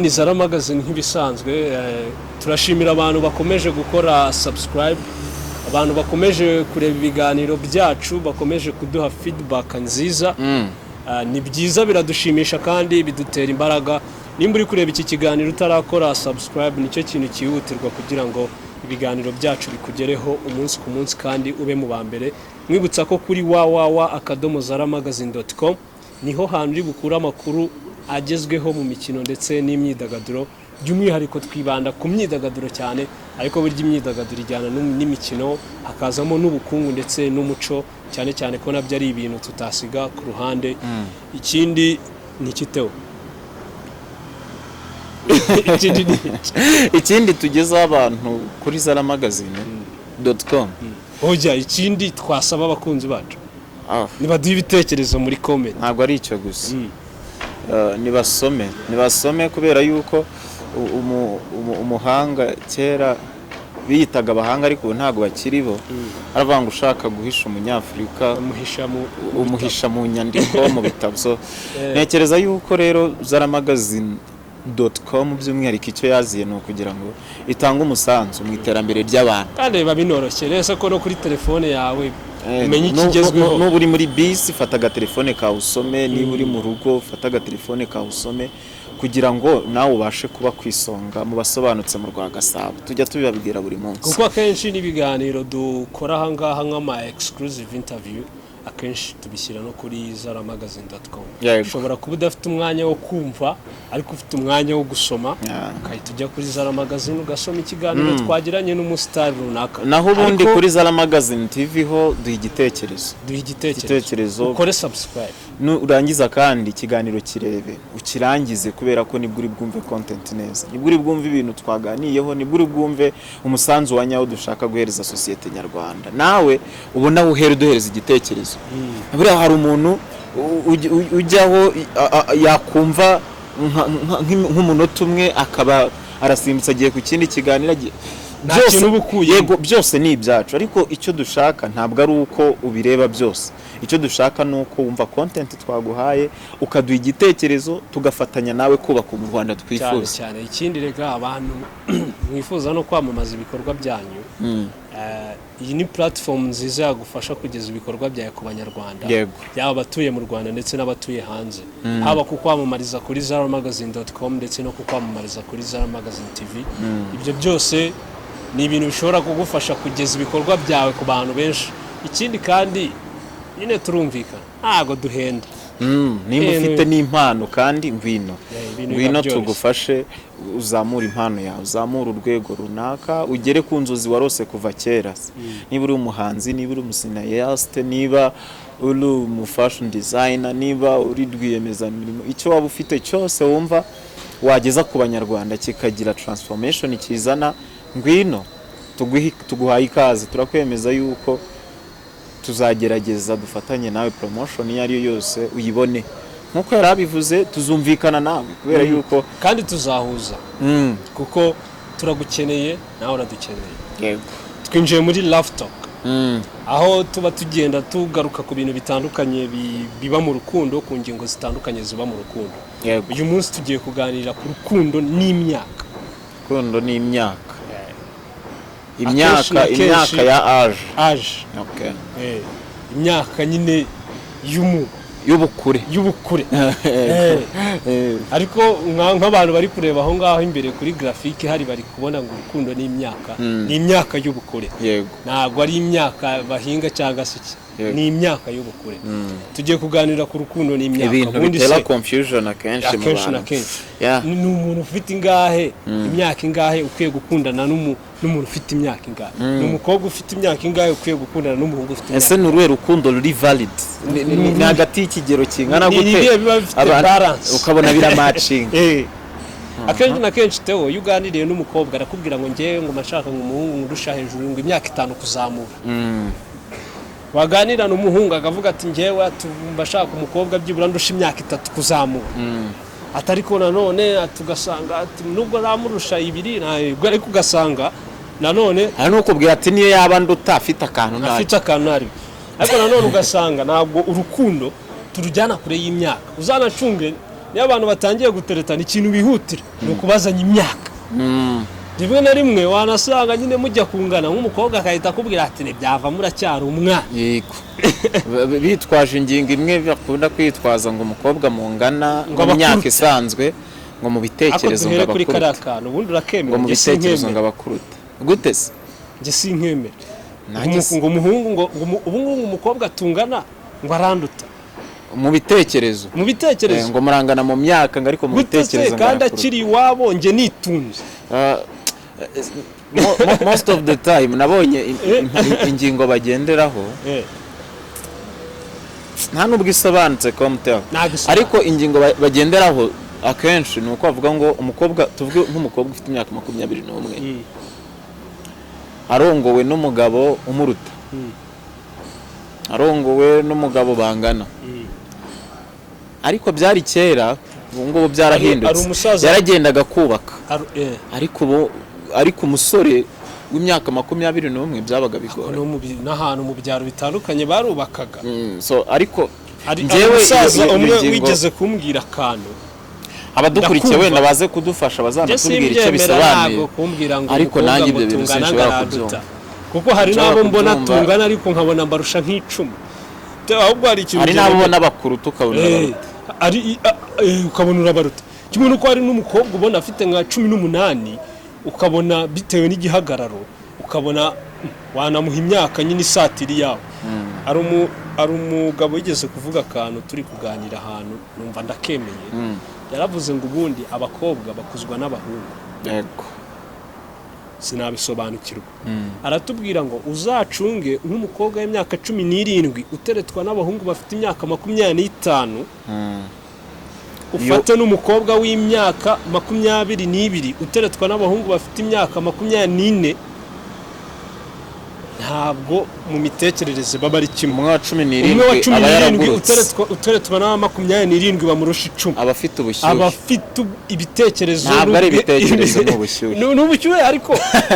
ni Zara Magazine nk'ibisanzwe. Turashimira abantu bakomeje gukora subscribe, abantu bakomeje kureba ibiganiro byacu, bakomeje kuduha feedback nziza. Ni byiza, biradushimisha kandi bidutera imbaraga. Nimba uri kureba iki kiganiro utarakora subscribe, nicyo kintu cyihutirwa kugira ngo ibiganiro byacu bikugereho umunsi ku munsi kandi ube mu bambere. Mwibutsa ko kuri www.zaramagazine.com niho hantu uri bukura amakuru agezweho mu mikino ndetse n'imyidagaduro. By'umwihariko twibanda ku myidagaduro cyane, ariko burya imyidagaduro ijyana n'imikino, hakazamo n'ubukungu ndetse n'umuco, cyane cyane ko nabyo ari ibintu tutasiga ku ruhande. Ikindi ni kiteo ikindi tugezaho abantu kuri zaramagazine.com. Oya, ikindi twasaba abakunzi bacu nibaduhe ibitekerezo muri comment. Ntabwo ari icyo gusa, nibasome kubera yuko umuhanga kera biyitaga abahanga ariko ntabwo bakiri bo. Aravuga ngo ushaka guhisha umunyafurika umuhisha mu nyandiko mu bitabo. So ntekereza yuko rero zaramagazine.com by'umwihariko icyo yaziye ni ukugira ngo itange umusanzu mu iterambere ry'abantu, kandi biba binoroshye rese ko no kuri telefone yawe umenye ikigezweho. N'ubu uri muri bisi, fata agatelefone kawe usome. Niba uri mu rugo, fata agatelefone kawe usome, kugira ngo nawe ubashe kuba kwisonga mu basobanutse mu Rwagasabo. Tujya tubibabwira buri munsi, kuko akenshi n'ibiganiro dukora aha ngaha nk'ama exclusive interview akenshi tubishyira no kuri zaramagazine.com. Ushobora kuba udafite umwanya wo kumva ariko ufite umwanya wo gusoma, ukahita ujya kuri Zara Magazine ugasoma ikiganiro twagiranye n'umustar runaka. Naho ubundi kuri Zara Magazine TV ho duha igitekerezo, ukore subscribe, urangiza kandi ikiganiro kirebe ukirangize, kubera ko nibwo uri bwumve content neza, nibwo uri bwumve ibintu twaganiyeho, nibwo uri bwumve umusanzu wa nyawo dushaka guhereza societe nyarwanda. Nawe ubona uhere duhereza igitekerezo. Buriya hari umuntu ujyaho yakumva nk'umunota umwe akaba arasimbutse agiye ku kindi kiganiro. Yego, byose ni ibyacu, ariko icyo dushaka ntabwo ari uko ubireba byose. Icyo dushaka ni uko wumva content twaguhaye ukaduha igitekerezo, tugafatanya nawe kubaka u Rwanda twifuza cyane. Ikindi rega abantu mwifuza no kwamamaza ibikorwa byanyu, iyi ni platform nziza yagufasha kugeza ibikorwa byawe ku banyarwanda, yaba abatuye mu Rwanda ndetse n'abatuye hanze. Haba ku kwamamariza kuri zaramagazine.com ndetse no ku kwamamariza kuri Zara Magazine TV. Ibyo byose ni ibintu bishobora kugufasha kugeza ibikorwa byawe ku bantu benshi. Ikindi kandi nyine turumvikana, ntago duhenda. Nimba ufite n'impano kandi ngwino tugufashe uzamura impano yawe, uzamura urwego runaka, ugere ku nzozi warose kuva kera. Niba uri umuhanzi, niba uri umusinayiste, niba uri umufashion designer, niba uri rwiyemezamirimo, icyo waba ufite cyose wumva wageza ku banyarwanda kikagira transformation kizana, ngwino tuguhaye ikaze. Turakwemeza yuko tuzagerageza dufatanye nawe promotion iyo ari yo yose uyibone. Nkuko yarabivuze, tuzumvikana nawe kubera yuko kandi tuzahuza, kuko turagukeneye nawe uradukeneye. Yego, twinjiye muri Love Talk, aho tuba tugenda tugaruka ku bintu bitandukanye biba mu rukundo, ku ngingo zitandukanye ziba mu rukundo. Uyu munsi tugiye kuganira ku rukundo n'imyaka. Imyaka ya age. Okay. Imyaka nyine y'ubukure. Ariko nk'abantu bari kureba aho ngaho imbere kuri graphique hari bari kubona ngo urukundo n'imyaka, ni imyaka y'ubukure. Ntabwo ari imyaka bahinga cyangwa se ni imyaka y'ubukure. Tugiye kuganira ku rukundo n'imyaka. Ibintu bitera confusion akenshi mu bantu. Ni umuntu ufite ingahe, imyaka ingahe ukwiye gukundana n'umuntu ufite imyaka ingahe? Ni umukobwa ufite imyaka ingahe ukwiye gukundana n'umuhungu ufite imyaka? Ese ni uruhe rukundo ruri valid? Ni hagati y'ikigero kingana gute? Ni biba bifite balance, ukabona biramatching. Akenshi na kenshi Theo iyo uganiriye n'umukobwa arakubwira ngo ngewe ngo mashaka ngo umuhungu ngurusha hejuru ngo imyaka 5 kuzamura. Waganira n'umuhungu akavuga ati ngewe mbashaka umukobwa byibura ndusha imyaka 3 kuzamura. Atariko nanone tugasanga ati nubwo namurusha 2 ntabwo ariko ugasanga nanone hari no kubwira ati niyo yaba nduta afite akantu nari. Ariko nanone ugasanga ntabwo urukundo turujyana kure y'imyaka. Uzanacunge niyo abantu batangiye guteretana ikintu bihutira ni ukubazanya imyaka rimwe na rimwe wanasanga nyine mujya kungana nk'umukobwa akahita akubwira ati ntibyava muracyari umwana yego bitwaje ingingo imwe bakunda kwitwaza ngo umukobwa mungana mu myaka isanzwe ngo mu bitekerezo ngo kuri kariya kantu ubundi urakemera ngo mu bitekerezo ngo abakuruta gute se njye sinkemera ngo umuhungu ngo ubu ngubu umukobwa tungana ngo aranduta mu bitekerezo ngo murangana mu myaka ngo ariko mu bitekerezo kandi akiri iwabo njye nitunze most of the time nabonye ingingo bagenderaho nta nubwo isobanutse komutera ariko ingingo bagenderaho akenshi ni uko bavuga ngo umukobwa tuvuge nk'umukobwa ufite imyaka 21 arongowe n'umugabo umuruta arongowe n'umugabo bangana ariko byari kera ubu ngubu byarahindutse yaragendaga kubaka ariko umusore w'imyaka 21 byabaga bigora n'ahantu mu byaro bitandukanye barubakaga so ariko njyewe umwe wigeze kumbwira akantu abadukurikiye wenda baze kudufasha bazanatubwira icyo bisobanuye ariko nanjye ibyo bintu sinshobora kubyumva kuko hari n'abo mbona tungana ariko nkabona mbarusha nk'icumi ahubwo hari ikintu hari n'abo ubona bakuru ukabona urabaruta kimwe nuko hari n'umukobwa ubona afite nka 18 ukabona bitewe n'igihagararo ukabona wanamuha imyaka nyine isatiri yawe ari umugabo yigeze kuvuga akantu turi kuganira ahantu numva ndakemeye yaravuze ngo ubundi abakobwa bakuzwa n'abahungu yego sinabisobanukirwa aratubwira ngo uzacunge nk'umukobwa w'imyaka 17 uteretwa n'abahungu bafite imyaka 25 ufate n'umukobwa w'imyaka 22 uteretwa n'abahungu bafite imyaka 24 ntabwo mu mitekerereze baba ari kimwe umwe wa 17 uteretwa na 27 bamurusha 10 abafite ubushyuhe abafite ibitekerezo ntabwo ari ibitekerezo n'ubushyuhe n'ubushyuhe ariko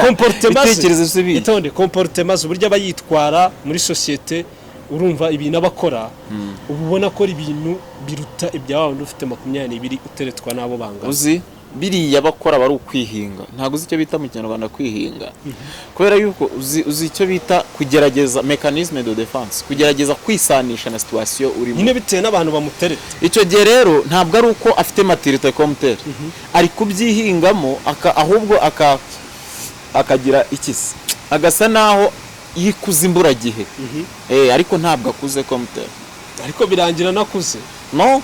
comportement ibitekerezo sibi itonde comportement uburyo abayitwara muri societe urumva ibintu abakora ubona ko ibintu biruta iby'abandi ufite 22 uteretwa nabo bangana uzi biriya bakora bari ukwihinga ntabwo uzi icyo bita mu Kinyarwanda kwihinga kubera yuko uzi icyo bita kugerageza mechanisme de défense kugerageza kwisanisha na situation urimo nyine bitewe n'abantu bamutereta icyo gihe rero ntabwo ari uko afite maturité communautaire ari kubyihingamo ahubwo akagira ikisi agasa naho yikuza imburagihe ariko ntabwo akuze communautaire ariko birangira nakuze no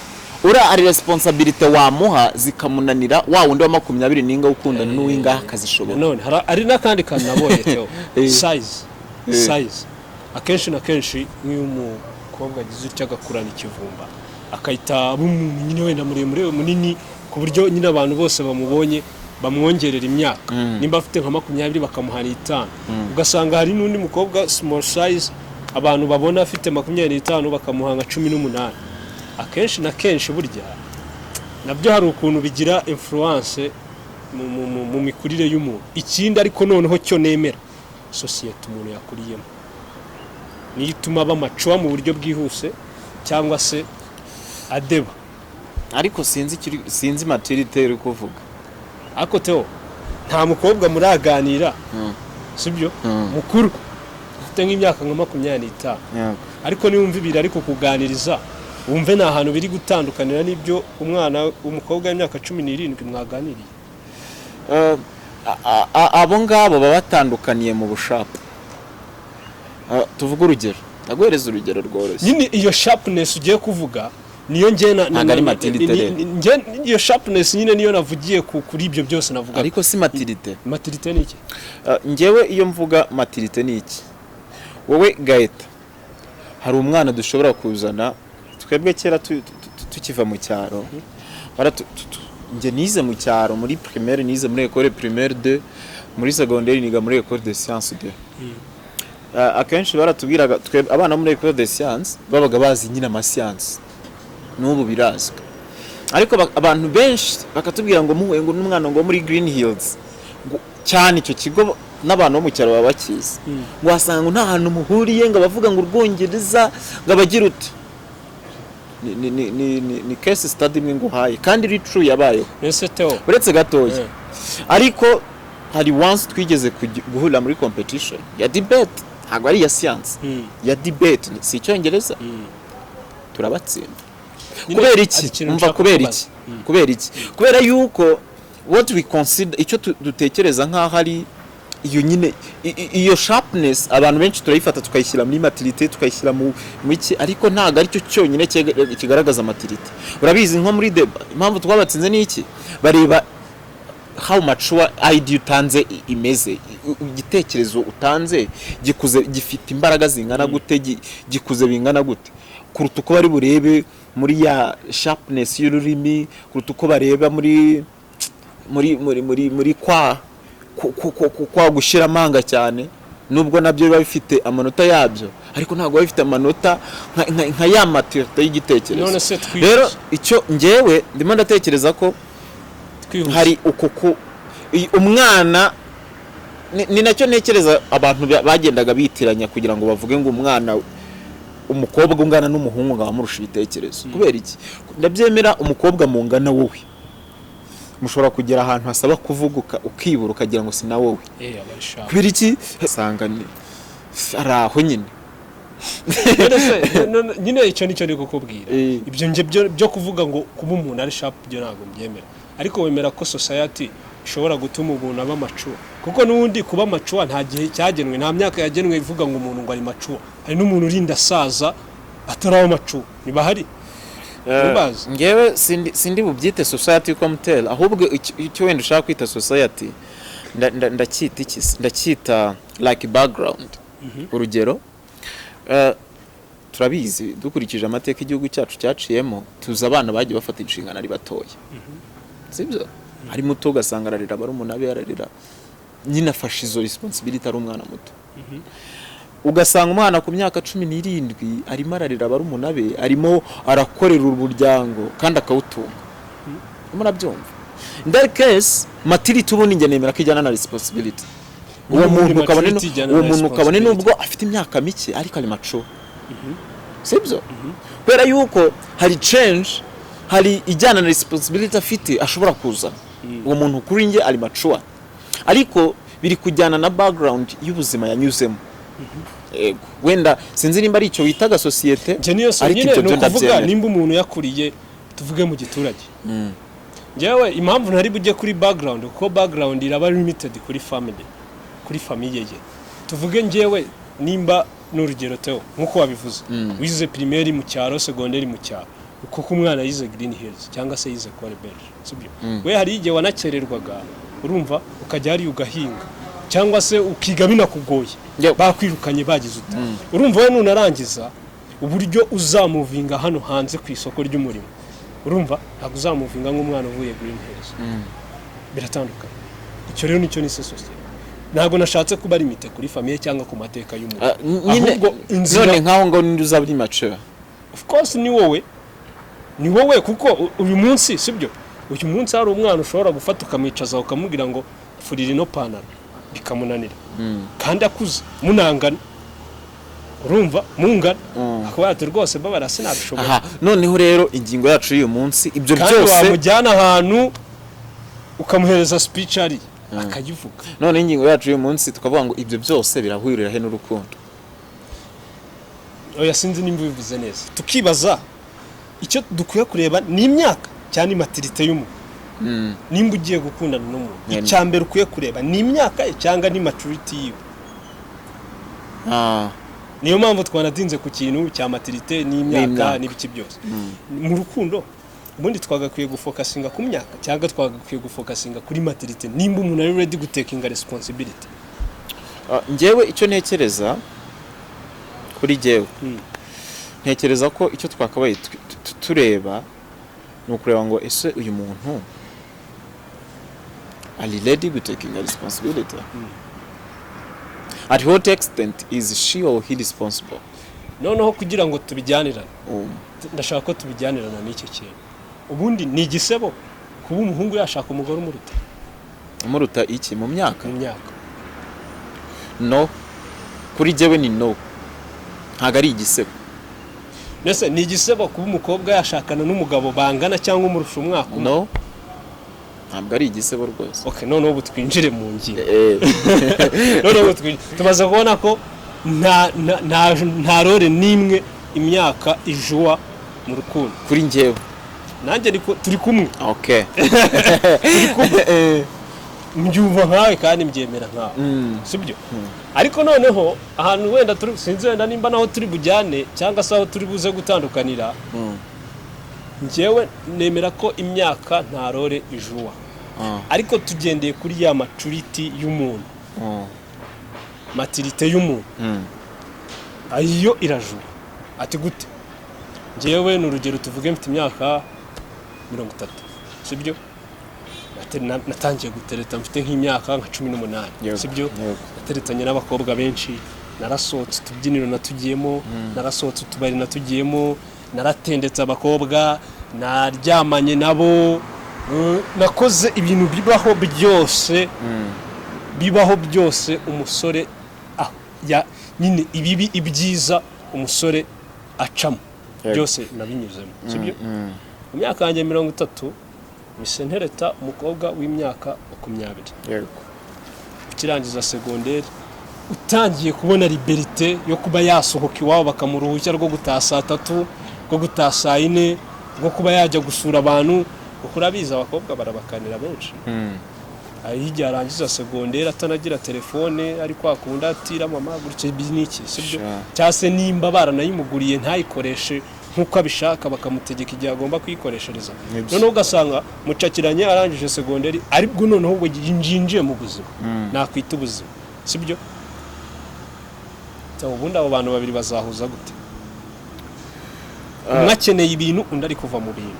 ari responsibility wamuha zikamunanira wa wundi wa 20 ninga ukundana n'uwinga akazishobora none ari nakandi kantu nabonye Theo size akenshi na kenshi nk'iyo umukobwa agize icyo agakurana ikivumba akayita umuntu nyine wenda muremure munini ku buryo nyine abantu bose bamubonye bamwongerera imyaka nimba afite nka 20 bakamuha 5 ugasanga hari n'undi mukobwa small size abantu babona afite 25 bakamuha nka 18 akenshi na kenshi burya nabyo hari ukuntu bigira influence mu mikurire y'umuntu ikindi ariko noneho cyo nemera societe umuntu yakuriyemo niyo ituma bamacuwa mu buryo bwihuse cyangwa se adeba ariko sinzi maturité uri kuvuga ariko Theo nta mukobwa muraganira sibyo mukuru ufite nk'imyaka nka 25 ariko niwumva ibiri ariko kuganiriza wumve nta hantu biri gutandukanira n'ibyo umwana umukobwa w'imyaka 17 mwaganiriye abo ngabo baba batandukaniye mu bushapu tuvuga urugero ndaguhereza urugero rworoshye nyine iyo sharpness ugiye kuvuga niyo iyo sharpness nyine niyo navugiye kuri ibyo byose navuga ariko si maturité ni iki njyewe iyo mvuga maturité ni iki wowe Gaeta hari umwana dushobora kuzana twebwe kera tukiva mu cyaro nge nize mu cyaro muri primaire nize muri école primaire 2 muri secondaire niga muri école de sciences 2 akenshi baratubwiraga twebwe abana muri école de sciences babaga bazi nyine ama science n'ubu birazwe ariko abantu benshi bakatubwira ngo muhuye ngo n'umwana ngo muri Green Hills cyane icyo kigo n'abantu bo mu cyaro babakiza ngo wasanga nta hantu muhuriye ngo bavuga ngo urwongereza ngo abagira uti ni case study imwe nguhaye kandi iri true yabayeho ese Theo uretse gatoya ariko hari once twigeze guhura muri competition ya debate ntabwo ari ya science ya debate si icyongereza turabatsinda kubera iki umva kubera iki kubera yuko what we consider icyo dutekereza nkaho ari iyo nyine iyo sharpness abantu benshi turayifata tukayishyira muri maturité tukayishyira mu iki ariko ntago aricyo cyonyine kigaragaza maturité urabizi nko muri deba impamvu twabatsinze ni iki bareba how mature idea utanze imeze igitekerezo utanze gikuze gifite imbaraga zingana gute gikuze bingana gute kuruta uko bari burebe muri ya sharpness y'ururimi kuruta uko bareba muri kwa gushira amanga cyane nubwo nabyo biba bifite amanota yabyo ariko ntabwo biba bifite amanota nka ya maturité y'igitekerezo rero icyo ngewe ndimo ndatekereza ko hari uko umwana ni nacyo ntekereza abantu bagendaga bitiranya kugira ngo bavuge ngo umwana umukobwa ungana n'umuhungu ngo bamurusha ibitekerezo kubera iki ndabyemera umukobwa mungana wowe mushobora kugera ahantu hasaba kuvuga ukibura ukagira ngo sina wowe kubera iki sanga ni araho nyine nyine icyo nicyo ndi kukubwira ibyo nge byo kuvuga ngo kuba umuntu ari sharp byo ntabwo mbyemera ariko wemera ko society ishobora gutuma umuntu aba mature kuko n'ubundi kuba mature nta gihe cyagenwe nta myaka yagenwe ivuga ngo umuntu ngo ari mature hari n'umuntu urinda saza ataraho mature niba hari ngewe sindi bubyite society ko mutera ahubwo icyo wenda ushaka kwita society ndacyita iki ndacyita like background urugero turabizi dukurikije amateka igihugu cyacu cyaciyemo tuzi abana bagiye bafata inshingano ari batoya sibyo ari muto ugasanga ararira barumuna be ararira nyine afashe izo responsibility ari umwana muto ugasanga umwana ku myaka 17 arimo ararira barumuna be arimo arakorera umuryango kandi akawutunga murabyumva in that case maturity ubundi nge nemera ko ijyana na responsibility uwo muntu ukabone nubwo afite imyaka mike ariko ari mature sibyo kubera yuko hari change hari ijyana na responsibility afite ashobora kuza uwo muntu kuri nge ari mature ariko biri kujyana na background y'ubuzima yanyuzemo ego wenda sinzi nimba ari icyo witaga societe ariko icyo byo ndavuga nimba umuntu yakuriye tuvuge mu giturage njyewe impamvu ntari bujye kuri background kuko background iraba limited kuri family ye tuvuge njyewe nimba n'urugero Theo nkuko wabivuze wize primaire mu cyaro secondaire mu cyaro kuko umwana yize Green Hills cyangwa se yize Colbert sibyo we hari igihe wanakererwaga urumva ukajya ari ugahinga cyangwa se ukiga binakugoye bakwirukanye bagize uta urumva we nunarangiza uburyo uzamuvinga hano hanze ku isoko ry'umurimo urumva ntabwo uzamuvinga nk'umwana uvuye Green Hills biratandukanye icyo rero nicyo ni society ntabwo nashatse kuba limite kuri famille cyangwa ku mateka y'umuntu ahubwo none nkaho ngo ndi uzaburi mature of course ni wowe kuko uyu munsi sibyo uyu munsi hari umwana ushobora gufata ukamwicaza ukamubwira ngo furira ino panaro bikamunanira kandi akuze munangana urumva mungana akabati rwose babara sinabishobora noneho rero ingingo yacu y'uyu munsi ibyo byose kandi wamujyana ahantu ukamuhereza speech ari akayivuga none ingingo yacu y'uyu munsi tukavuga ngo ibyo byose birahurira he n'urukundo oya sinzi nimba bivuze neza tukibaza icyo dukwiye kureba ni imyaka cyane maturité y'umuntu nimba ugiye gukundana n'umuntu icyambere ukwiye kureba ni imyaka cyangwa ni maturity yiwe niyo mpamvu twanatinze ku kintu cya maturité n'imyaka n'ibiki byose mu rukundo ubundi twagakwiye gufokasinga ku myaka cyangwa twagakwiye gufokasinga kuri maturité nimba umuntu ari ready gutekinga responsibility njyewe icyo ntekereza kuri jyewe ntekereza ko icyo twakabaye tureba ni ukureba ngo ese uyu muntu ari ready gutekinga responsibility at what extent is she or he responsible noneho kugira ngo tubijyanirane ndashaka ko tubijyanirana n'icyo kintu ubundi ni igisebo kuba umuhungu yashaka umugore umuruta iki mu myaka no kuri jyewe ni no ntago ari igisebo Nese ni igisebo kuba umukobwa yashakana n'umugabo bangana cyangwa umurusha umwaka umwe? No, ntabwo ari igisebo rwose. Okay, noneho ubu twinjire mu ngingo. Noneho tumaze kubona ko nta role nimwe imyaka ijuwa mu rukundo. Kuri njyewe nanjye turi kumwe. Okay. Turi kumwe. Mbyumva nkawe kandi mbyemera nkawe. Sibyo? Ariko noneho ahantu wenda sinzi wenda nimba naho turi bujyane cyangwa se aho turi buze gutandukanira. Njyewe nemera ko imyaka nta role ijuwa. Ariko tugendeye kuri ya maturity y'umuntu. Maturity y'umuntu. Ayo irajuwa. Ati gute? Njyewe n'urugero tuvuge mfite imyaka 30. Sibyo? Natangiye gutereta mfite nk'imyaka nka 18. Sibyo? Nateretanye n'abakobwa benshi, narasohotse tubyiniro natugiyemo, narasohotse utubari natugiyemo, naratendetse abakobwa, naryamanye nabo, nakoze ibintu bibaho byose umusore nyine ibibi ibyiza umusore acamo byose nabinyuzemo. Sibyo? Mu myaka yanjye 30 misentereta umukobwa w'imyaka 20. Ukirangiza secondaire utangiye kubona liberté yo kuba yasohoka iwabo bakamuruhushya rwo gutaha saa 3, rwo gutaha saa 4, rwo kuba yajya gusura abantu. Kuko urabiza abakobwa barabakanira benshi. Ahijya arangiza secondaire atanagira telefone ariko akunda atira mama gutse biziniki. Sibyo? Cyase nimba baranayimuguriye ntayikoreshe nkuko abishaka bakamutegeka igihe agomba kuyikoreshereza. Noneho ugasanga mucakiranye arangije secondaire aribwo noneho ubwo yinjiye mu buzima. Nakwita ubuzima. Sibyo? Cyangwa ubundi abo bantu babiri bazahuza gute? Umwe akeneye ibintu undi ari kuva mu bintu.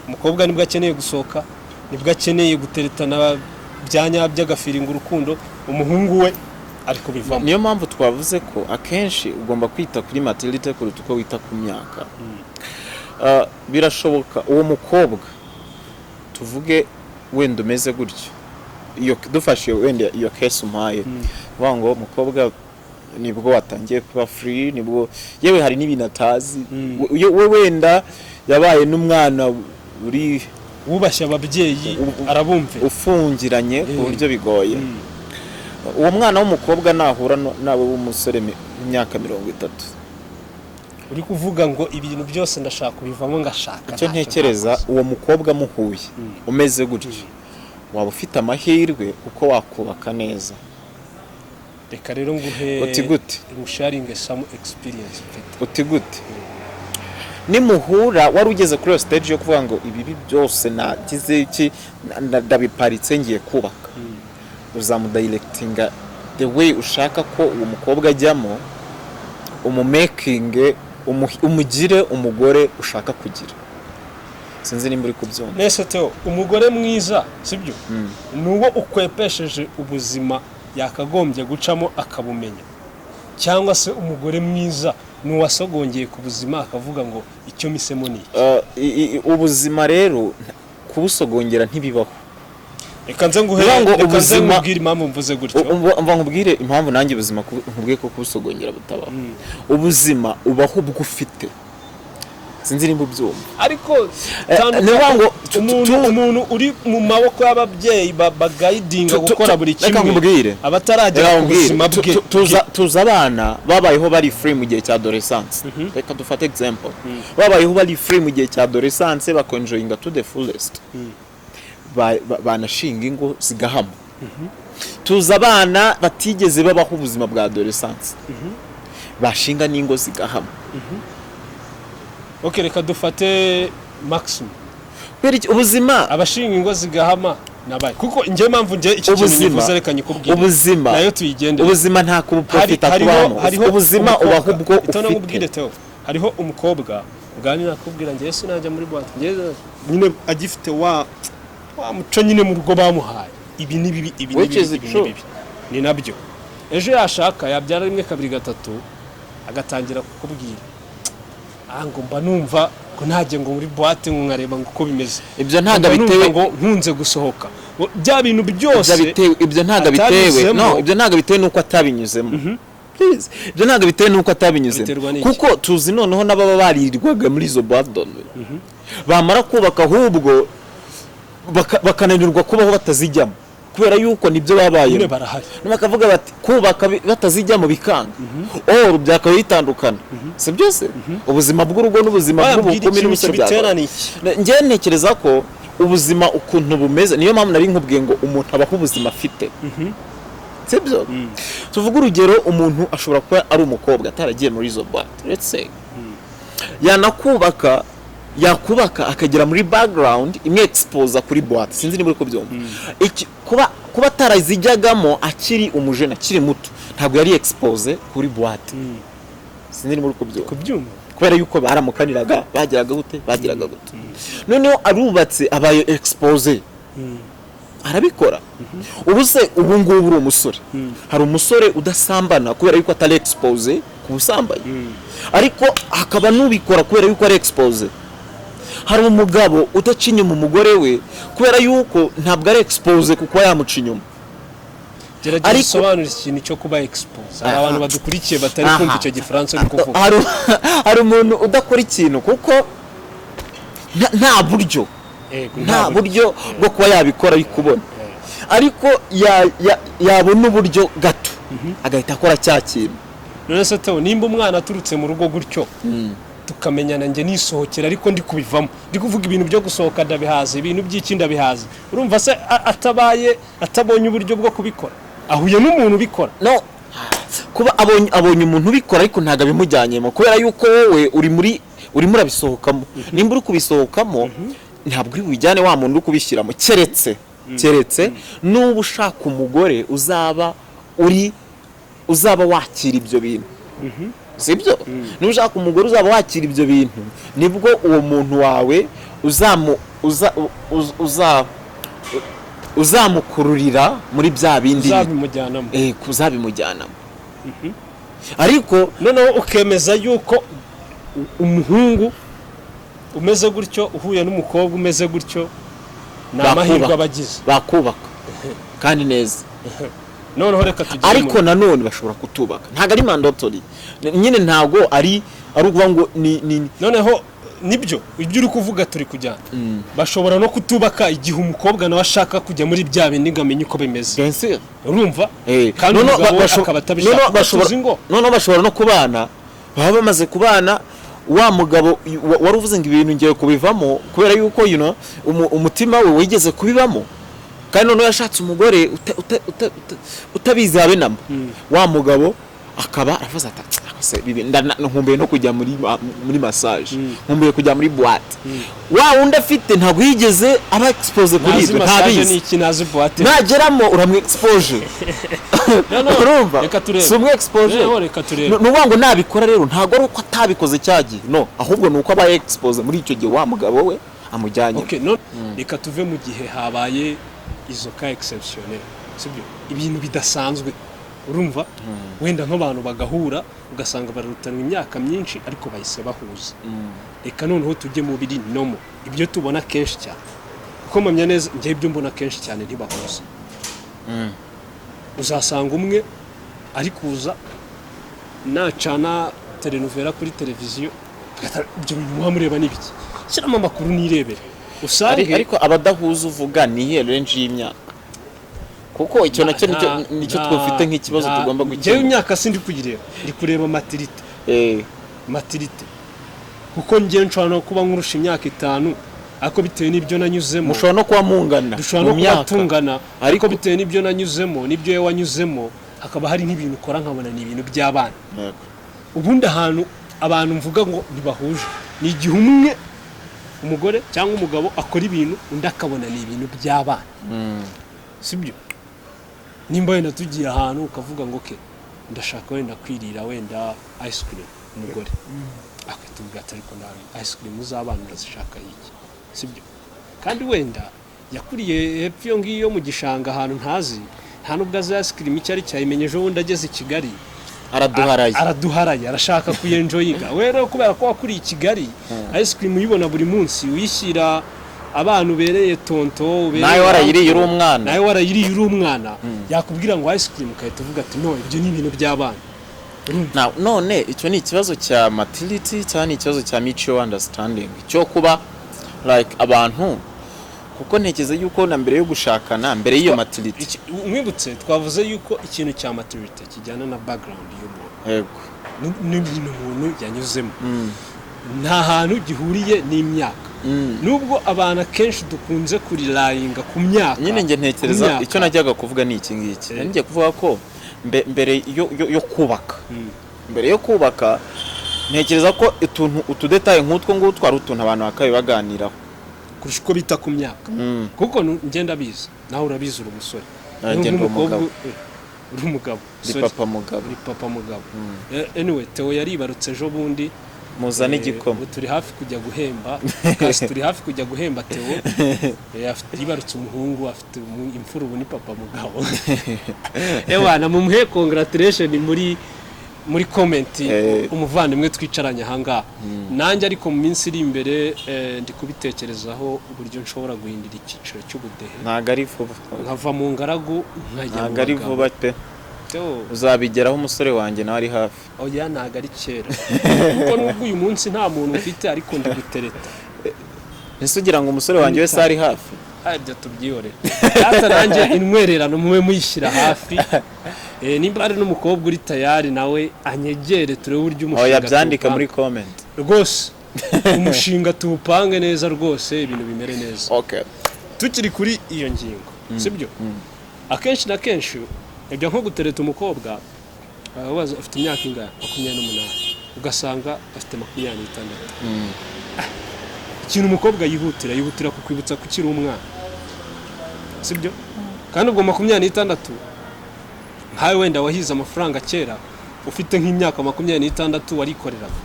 Umukobwa nibwo akeneye gusohoka, nibwo akeneye guteretana byanya by'agafiringa urukundo, umuhungu we ariko bivamo. Niyo mpamvu twavuze ko akenshi ugomba kwita kuri maturity kuruta uko wita ku myaka. Birashoboka uwo mukobwa tuvuge wenda umeze gutyo, iyo dufashe wenda iyo case umpaye vuga ngo umukobwa nibwo watangiye kuba free, nibwo yewe hari n'ibintu atazi, we wenda yabaye n'umwana uri wubashye ababyeyi arabumve ufungiranye ku buryo bigoye. Uwo mwana w'umukobwa nahura nawe w'umusore imyaka 30, uri kuvuga ngo ibintu byose ndashaka kubivamo ngashaka. Icyo ntekereza uwo mukobwa muhuye umeze gutyo waba ufite amahirwe uko wakubaka neza. Reka rero nguhe uti gute sharing some experience mfite. Uti gute nimuhura wari ugeze kuri stage yo kuvuga ngo ibi byose nagize iki ndabiparitse ngiye kubaka, uzamudirectinga the way ushaka ko uwo mukobwa ajyamo, umumaking umugire umugore ushaka kugira. Sinzi nimba uri kubyumva. Nese Theo, umugore mwiza sibyo nuwo ukwepesheje ubuzima yakagombye gucamo akabumenya, cyangwa se umugore mwiza nuwasogongeye ku buzima akavuga ngo icyo misemo ni ubuzima rero kubusogongera ntibibaho. Reka nze nkubwire impamvu mvuze gutyo. Umva nkubwire impamvu nanjye ubuzima nkubwiye ko kubusogongera butabaho. Ubuzima ubaho ubwo ufite. Sinzi nimba ubyumva. Ariko umuntu uri mu maboko y'ababyeyi bagayidinga gukora buri kimwe abataragera ku buzima bwe. Tuza abana babayeho bari free mu gihe cya adolescence. Reka dufate example. Babayeho bari free mu gihe cya adolescence bakonjoyinga to the fullest. Banashinga ingo zigahama. Tuza abana batigeze babaho ubuzima bwa adolescence. Bashinga n'ingo zigahama. Okay, reka dufate maximum. Ubuzima abashinga ingo zigahama nabaye kuko ngiye mpamvu ngiye iki kintu nifuza reka nyikubwire. Ubuzima nayo tuyigendera. Ubuzima nta kubuprofita kubamo. Ubuzima ubaho ubwo itona nkubwire Theo. Hariho umukobwa bwani nakubwira ngiye Yesu najya muri boîte ngiye nyine agifite wa muco nyine mu rugo bamuhaye. Ibi ni bibi ibi ni bibi. Ni nabyo. Ejo yashaka yabyara rimwe kabiri gatatu agatangira kukubwira. Ngo mba numva ko ntaje ngo muri boîte nkareba ngo uko bimeze. Ibyo ntaga bitewe ngo ntunze gusohoka. Bya bintu byose ibyo ntaga bitewe. No, ibyo ntaga bitewe nuko atabinyuzemo. urabizi ibyo ntabwo bitewe n'uko atabinyuzemo kuko tuzi noneho n'ababa baririrwaga muri izo badon bamara kubaka ahubwo bakananirwa kubaho batazijyamo kubera yuko nibyo babaye bakavuga bati kubaka batazijyamo bikanga byakaba bitandukana si byose ubuzima bw'urugo n'ubuzima bw'ubukumi n'ubusore byawe njye ntekereza ko ubuzima ukuntu bumeze niyo mpamvu nari nkubwiye ngo umuntu abaho ubuzima afite sibyo tuvuga urugero umuntu ashobora kuba ari umukobwa ataragiye muri izo boîte let's say yakubaka akagera muri background imwe expose kuri boîte sinzi niba uko byumva kuba atarazijyagamo akiri umujene akiri muto ntabwo yari expose kuri boîte sinzi niba uko byumva kubera yuko baramukaniraga bagiraga gute noneho arubatse abaye expose arabikora ubu se ubu ngubu uri umusore hari umusore udasambana kubera yuko atari expose ku busambanyi ariko hakaba n'ubikora kubera yuko ari expose hari umugabo udaca inyuma umugore we kubera yuko ntabwo ari expose kuko yamuca inyuma gerageza usobanura ikintu cyo kuba expose hari abantu badukurikiye batari kumva icyo gifaransa uri kuvuga hari umuntu udakora ikintu kuko nta buryo bwo kuba yabikora bikubona ariko yabona uburyo gato agahita akora cya kintu none se tawo nimba umwana aturutse mu rugo gutyo tukamenyana njye nisohokera ariko ndi kubivamo ndi kuvuga ibintu byo gusohoka ndabihaza ibintu by'ikindi bihaza urumva se atabonye uburyo bwo kubikora ahuye n'umuntu ubikora no kuba abonye umuntu ubikora ariko ntago abimujyanyemo kubera yuko wowe uri murabisohokamo nimba uri kubisohokamo ntabwo uri bujyane wa muntu uri kubishyiramo keretse n'ubu ushaka umugore uzaba wakira ibyo bintu sibyo niba ushaka umugore uzaba wakira ibyo bintu nibwo uwo muntu wawe uzamukururira muri bya bindi uzabimujyanamo ariko noneho ukemeza yuko umuhungu umeze gutyo uhuye n'umukobwa umeze gutyo ni amahirwe abagize bakubaka kandi neza noneho reka tugire ariko nanone bashobora kutubaka ntago ari mandatory nyine ntago ari ukuvuga ngo ni noneho nibyo ibyo uri kuvuga turi kujyana bashobora no kutubaka igihe umukobwa nawe ashaka kujya muri bya bindi ngamenye uko bimeze urumva kandi umugabo akaba atabishaka noneho bashobora no kubana baba bamaze kubana wa mugabo wari uvuze ngo ibintu ngiye kubivamo kubera yuko umutima we wigeze kubibamo kandi noneho yashatse umugore utabizi habe namba wa mugabo akaba aravuze ati nkumbuye no kujya muri massage nkumbuye kujya muri boîte wa wundi afite ntabwo yigeze aba expose kuri ibyo ntabizi nageramo uramwe expose urumva si umwe expose nuvuga ngo nabikora rero ntabwo ari uko atabikoze cyagiye no ahubwo ni uko aba expose muri icyo gihe wa mugabo we amujyanye reka tuve mu gihe habaye izo ka exceptionnel sibyo ibintu bidasanzwe urumva wenda nk'abantu bagahura ugasanga bararutanwa imyaka myinshi ariko bahise bahuza reka noneho tujye mu biri nomo ibyo tubona kenshi cyane uko mpamya neza njye ibyo mbona kenshi cyane ntibahuza uzasanga umwe ari kuza nacana telenovela kuri televiziyo ibyo bintu muhamureba n'ibiki shyiramo amakuru nirebere usange ariko abadahuza uvuga ni iyihe range y'imyaka kuko icyo nacyo nicyo twafite nk'ikibazo tugomba gukemura njyewe imyaka sindi kuyireba ndi kureba maturite kuko njyewe nshobora no kuba nkurusha imyaka 5 ariko bitewe n'ibyo nanyuzemo mushobora no kuba mungana dushobora no kuba tungana ariko bitewe n'ibyo nanyuzemo n'ibyo yewe wanyuzemo hakaba hari nk'ibintu ukora nkabona ni ibintu by'abana ubundi ahantu abantu mvuga ngo ntibahuje ni igihe umwe umugore cyangwa umugabo akora ibintu undi akabona ni ibintu by'abana sibyo nimba wenda tugiye ahantu ukavuga ngo ke ndashaka wenda kwirira wenda ice cream umugore akatubwira ati ariko nawe ice cream uzabana urazishaka iki sibyo kandi wenda yakuriye hepfo iyo ngiyo mu gishanga ahantu ntazi nta nubwo azi ice cream icyo ari cyayimenyeje wundi ageze i Kigali araduharaye arashaka kuyenjoyinga rero kubera ko wakuriye i Kigali ice cream uyibona buri munsi uyishyira abantu bereye tonto nawe warayiriye uri umwana yakubwira ngo ice cream ukahita uvuga ati no ibyo ni ibintu by'abana none icyo ni ikibazo cya maturity cyangwa ni ikibazo cya mutual understanding cyo kuba like abantu kuko ntekeze yuko na mbere yo gushakana mbere y'iyo maturity umwibutse twavuze yuko ikintu cya maturity kijyana na background y'umuntu yego n'ibintu umuntu yanyuzemo nta hantu gihuriye n'imyaka nubwo abantu akenshi dukunze kurilayinga ku myaka nyine nge ntekereza icyo najyaga kuvuga ni iki ngiki ngiye kuvuga ko mbere yo kubaka mbere yo kubaka ntekereza ko utudetaye nk'utwo ngutwo ari utuntu abantu bakabi baganiraho kurusha uko bita ku myaka kuko ngenda biza nawe urabizi uri umusore uri umugabo ni papa mugabo anyway Theo yaribarutse ejo bundi muzana igikoma turi hafi kujya guhemba kasi turi hafi kujya guhemba Theo yibarutse umuhungu afite imfura ubu ni papa mugabo ewana mumuhe congratulation muri comment umuvandimwe twicaranye ahangaha nanjye ariko mu minsi iri imbere ndi kubitekerezaho uburyo nshobora guhindura icyiciro cy'ubudehe ntago ari vuba nkava mu ngaragu nkajya ntago ari vuba pe uzabigeraho umusore wanjye nawe ari hafi oya ntago ari kera kuko nubwo uyu munsi nta muntu ufite ariko ndi gutereta ese ugira ngo umusore wanjye wese ari hafi ibyo tubyihorera yatarange intwererano mube muyishyira hafi nimba ari n'umukobwa uri tayari nawe anyegere turebe uburyo umushinga yabyandika muri comment rwose umushinga tuwupange neza rwose ibintu bimere neza tukiri kuri iyo ngingo sibyo akenshi na kenshi ibyo nko gutereta umukobwa wabaza afite imyaka ingana 28 ugasanga afite 26 ikintu umukobwa yihutira kukwibutsa ko ukiri umwana sibyo kandi ubwo 26 nkawe wenda wahize amafaranga kera ufite nk'imyaka 26 warikoreraga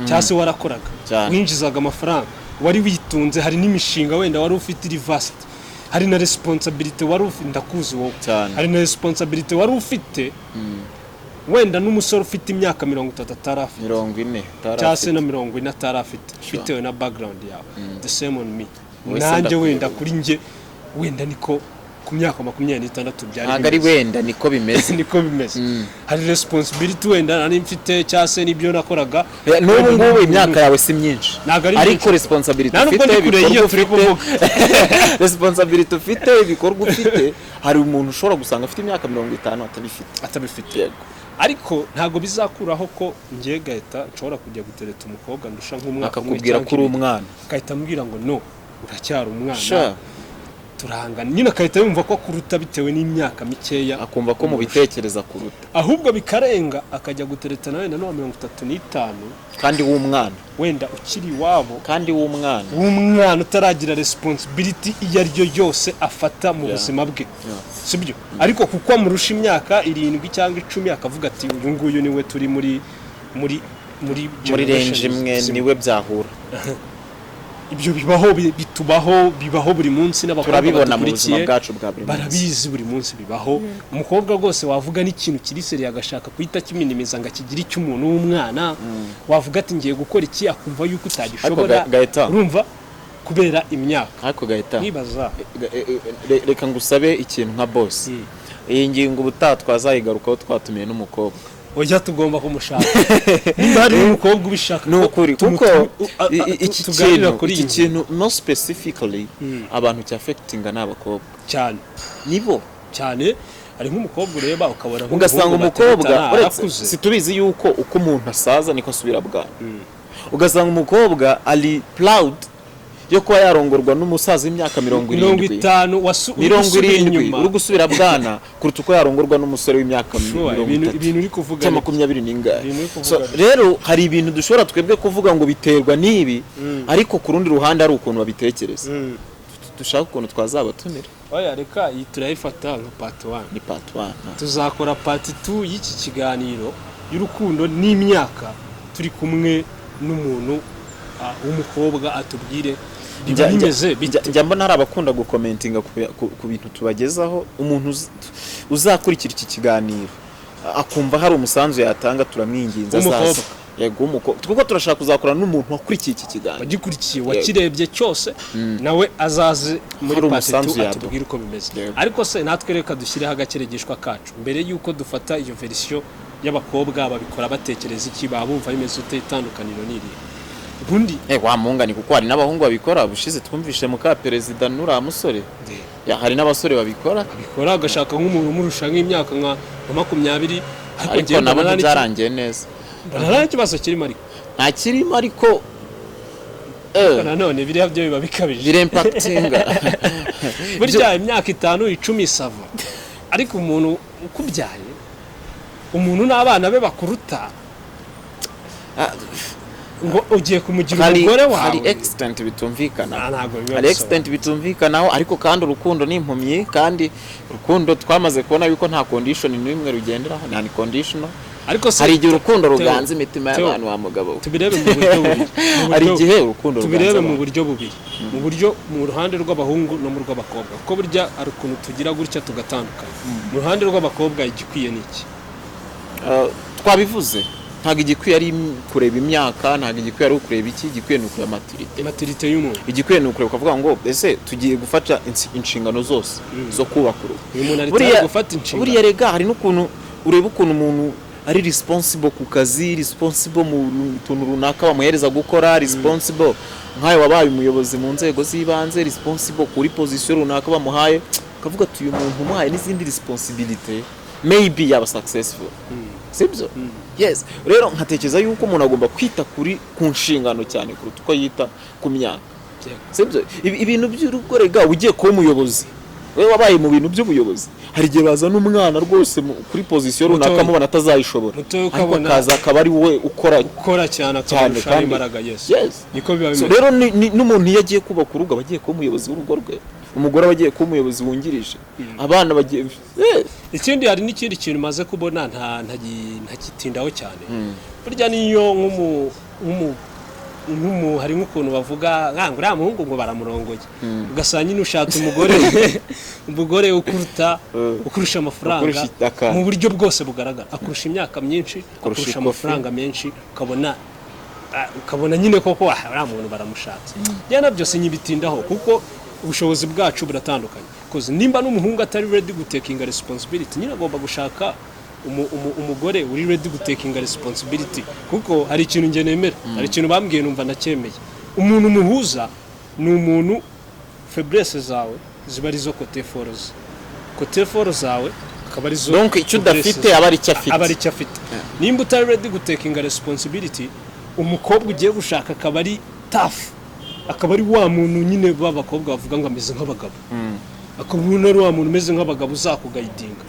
cyangwa se warakoraga winjizaga amafaranga wari witunze hari n'imishinga wenda wari ufite reversed hari na responsibility wari ufite ndakuzi wowe hari na responsibility wari ufite wenda n'umusore ufite imyaka 30 atarafite 40 cyangwa se na 40 atarafite bitewe na background yawe the same on me nanjye wenda kuri nge wenda niko ku myaka 26 byari ntago ari wenda niko bimeze niko bimeze hari responsibility wenda nari mfite cyangwa se n'ibyo nakoraga n'ubu ngubu imyaka yawe si myinshi ariko responsibility ufite responsibility ufite ibikorwa ufite hari umuntu ushobora gusanga afite imyaka 50 atabifite ariko ntago bizakuraho ko ngiye gahita nshobora kujya gutereta umukobwa ndusha nk'umwaka akakubwira ko uri umwana gahita ambwira ngo no uracyari umwana turangana nyine akahita yumva ko kuruta bitewe n'imyaka mikeya akumva ko mu bitekereza kuruta ahubwo bikarenga akajya gutereta nawe na 35 kandi w'umwana wenda ukiri iwabo kandi w'umwana utaragira responsibility iyo ari yo yose afata mu buzima bwe sibyo ariko kuko amurusha imyaka 7 cyangwa 10 akavuga ati uyu nguyu niwe turi muri range imwe niwe byahura ibyo bibaho buri munsi n'abakobwa mu buzima bwacu bwa buri munsi barabizi buri munsi bibaho umukobwa rwose wavuga n'ikintu kiri seri agashaka kuhita kiminimiza ngo akigire icy'umuntu w'umwana wavuga ati ngiye gukora iki akumva yuko utagishobora urumva kubera imyaka ariko gahita nibaza reka ngusabe ikintu nka boss iyi ngingo ubutaha twazayigarukaho twatumiye n'umukobwa oya tugomba kumushaka niba hari umukobwa ubishaka n'ukuri kuko iki kintu no specifically abantu cya affecting n'abakobwa cyane nibo cyane ari nk'umukobwa ureba ukabona ugasanga umukobwa situbizi yuko uko umuntu asaza niko asubira bwana ugasanga umukobwa ari proud yo kuba yarongorwa n'umusaza w'imyaka 70 uri gusubira bwana kuruta uko yarongorwa n'umusore w'imyaka 30 ibintu uri kuvuga 20 so rero hari ibintu dushobora twebwe kuvuga ngo biterwa n'ibi ariko ku rundi ruhande ari ukuntu babitekereza dushaka ukuntu twazabatumira oya reka iyi turayifata nka part 1 ni part 1 tuzakora part 2 y'iki kiganiro y'urukundo n'imyaka turi kumwe n'umuntu w'umukobwa atubwire njya mbona hari abakunda gukomentinga ku bintu tubagezaho umuntu uzakurikira iki kiganiro akumva hari umusanzu yatanga turamwinginza azaza yego kuko turashaka kuzakora n'umuntu wakurikiye iki kiganiro wagikurikiye wakirebye cyose nawe azaze muri part 2 atubwire uko bimeze ariko se natwe reka dushyireho agakeregeshwa kacu mbere y'uko dufata iyo version y'abakobwa babikora batekereza iki, babumva bimeze ute, itandukaniro n'iri ubundi wa mungani kuko hari n'abahungu babikora bushize twumvishe muka perezida nura musore hari n'abasore babikora agashaka nk'umuntu umurusha nk'imyaka nka 20 ariko nabo byarangiye neza nta kibazo kirimo ariko nta kirimo ariko nanone biriya byo biba bikabije birempactinga burya imyaka 5-10 sava ariko umuntu ukubyaye umuntu n'abana be bakuruta ngo ugiye kumugira umugore wawe hari extent bitumvikana hari extent bitumvikanaho ariko kandi urukundo ni impumyi kandi urukundo twamaze kubona yuko nta condition n'imwe rugenderaho nta conditional ariko hari igihe urukundo ruganza imitima y'abantu wa mugabo tubirebe mu buryo bubiri hari igihe urukundo tubirebe mu buryo bubiri mu buryo mu ruhande rw'abahungu no mu rw'abakobwa kuko burya ari ukuntu tugira gutya tugatandukana mu ruhande rw'abakobwa igikwiye niki twabivuze ntabwo igikwiye ari kureba imyaka ntabwo igikwiye ari kureba iki igikwiye ni ukureba maturité y'umuntu igikwiye ni ukureba ukavuga ngo ese tugiye gufata inshingano zose zo kubaka urugo buriya rega hari n'ukuntu ureba ukuntu umuntu ari responsible ku kazi responsible mu tuntu runaka bamuhereza gukora responsible nkayo wabaye umuyobozi mu nzego z'ibanze responsible kuri position runaka bamuhaye ukavuga ati uyu muntu umuhaye n'izindi responsibility maybe yaba successful sibyo yes rero nkatekereza yuko umuntu agomba kwita ku nshingano cyane kuruta uko yita ku myaka sibyo ibintu by'urugo rega ugiye kuba umuyobozi wewe wabaye mu bintu by'ubuyobozi hari igihe bazana umwana rwose kuri position runaka mubona atazayishobora ariko kaza akaba ari we ukora cyane akarusha imbaraga yes niko biba bimeze rero n'umuntu yagiye kubaka urugo bagiye kuba umuyobozi w'urugo rwe umugore bagiye kuba umuyobozi wungirije abana bagiye ikindi hari n'ikindi kintu maze kubona ntagitindaho cyane burya niyo hari nk'ukuntu bavuga uriya muhungu ngo baramurongoye ugasanga nyine ushatse umugore ukurusha amafaranga mu buryo bwose bugaragara akurusha imyaka myinshi akurusha amafaranga menshi ukabona nyine koko uriya muntu baramushatse byana byose nyibitindaho kuko ubushobozi bwacu buratandukanye koze nimba n'umuhungu atari ready gutekinga responsibility nyine agomba gushaka umugore uri ready gutekinga responsibility kuko hari ikintu nge nemera hari ikintu bambwiye numva nacyemeye umuntu muhuza ni umuntu faiblesse zawe ziba ari zo côté fort zawe akaba ari zo donc icyo udafite aba ari icyo afite nimba utari ready gutekinga responsibility umukobwa ugiye gushaka akaba ari tough akaba ari wa muntu nyine b'abakobwa bavuga ngo ameze nk'abagabo akabona ari wa muntu umeze nk'abagabo uzakugayidinga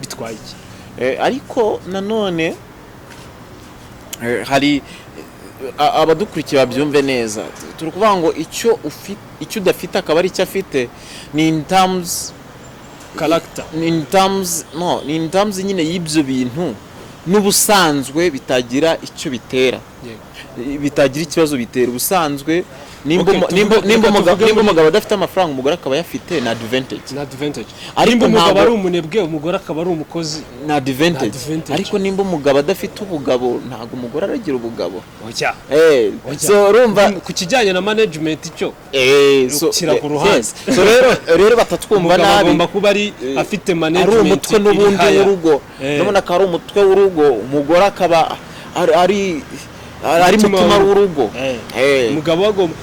bitwaye iki ariko nanone hari abadukurikiye babyumve neza turi kuvuga ngo icyo udafite akaba ari icyo afite ni in terms character ni in terms nyine y'ibyo bintu n'ubusanzwe bitagira icyo bitera bitagira ikibazo bitera ubusanzwe nimba umugabo adafite amafaranga umugore akaba yafite na advantage ariko umugabo ari umunebwe umugore akaba ari umukozi na advantage ariko nimba umugabo adafite ubugabo ntago umugore aragira ubugabo so urumva ku kijyanye na management icyo kira ku ruhande so rero batatwumva nabi agomba kuba ari afite management ari umutwe n'ubundi w'urugo nabona ko ari umutwe w'urugo umugore akaba ari mutima w'urugo umugabo agomba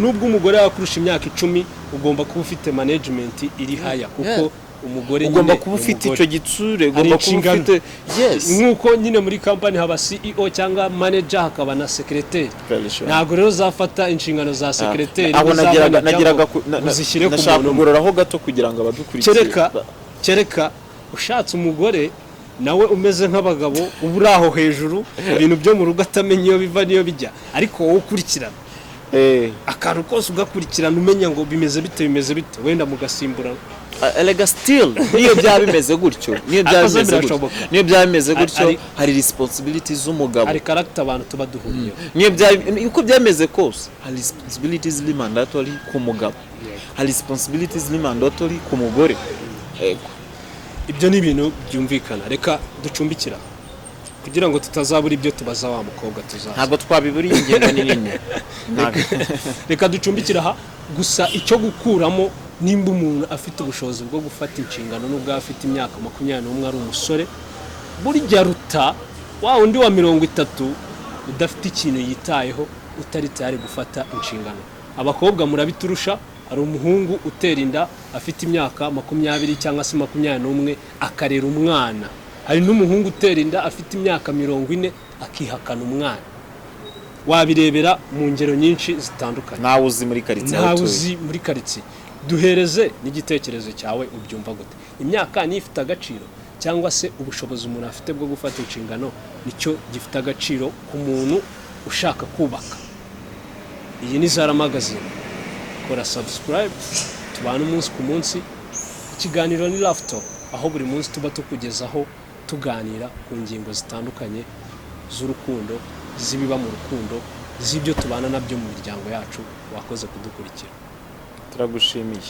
nubwo umugore yakurusha imyaka 10 ugomba kuba ufite management iri haya kuko umugore ugomba kuba ufite icyo gitsure ugomba kuba ufite nkuko nyine muri company haba CEO cyangwa manager hakaba na secretary ntago rero zafata inshingano za secretary nagiraga uzishyire ku muntu ngororaho gato kugira ngo abadukurikiye kereka ushatse umugore nawe umeze nk'abagabo uburi aho hejuru ibintu byo mu rugo atamenye iyo biva niyo bijya ariko wowe ukurikirana akantu kose ugakurikirana umenya ngo bimeze bite wenda mugasimburana elega still niyo byaba bimeze gutyo niyo byaba bimeze gutyo hari responsibilities z'umugabo hari character abantu tuba duhuriye uko byameze kose hari responsibilities mandatory ku mugabo hari responsibilities mandatory ku mugore ibyo ni ibintu byumvikana reka ducumbikira kugira ngo tutazabura ibyo tubaza wa mukobwa tuzaza ntabwo twabiburiye ingingo nini reka ducumbikira aha gusa icyo gukuramo nimba umuntu afite ubushobozi bwo gufata inshingano n'ubwo afite imyaka 21 ari umusore burya ruta wa undi wa 30 udafite ikintu yitayeho utari tayari gufata inshingano. Abakobwa murabiturusha, ari umuhungu utera inda afite imyaka 20 cyangwa se 21 akarera umwana, hari n'umuhungu utera inda afite imyaka 40 akihakana umwana. Wabirebera mu ngero nyinshi zitandukanye. Nawe uzi muri karitsiye, nawe uzi muri karitsiye. Duhereze n'igitekerezo cyawe ubyumva gute? Imyaka ni ifite agaciro cyangwa se ubushobozi umuntu afite bwo gufata inshingano nicyo gifite agaciro ku muntu ushaka kubaka? Iyi ni Zara Magazine. Kora subscribe, tubana umunsi ku munsi. Ikiganiro ni Love Talk, aho buri munsi tuba tukugezaho tuganira ku ngingo zitandukanye z'urukundo, zibiba mu rukundo, z'ibyo tubana nabyo mu miryango yacu. Wakoze kudukurikira. Turagushimiye.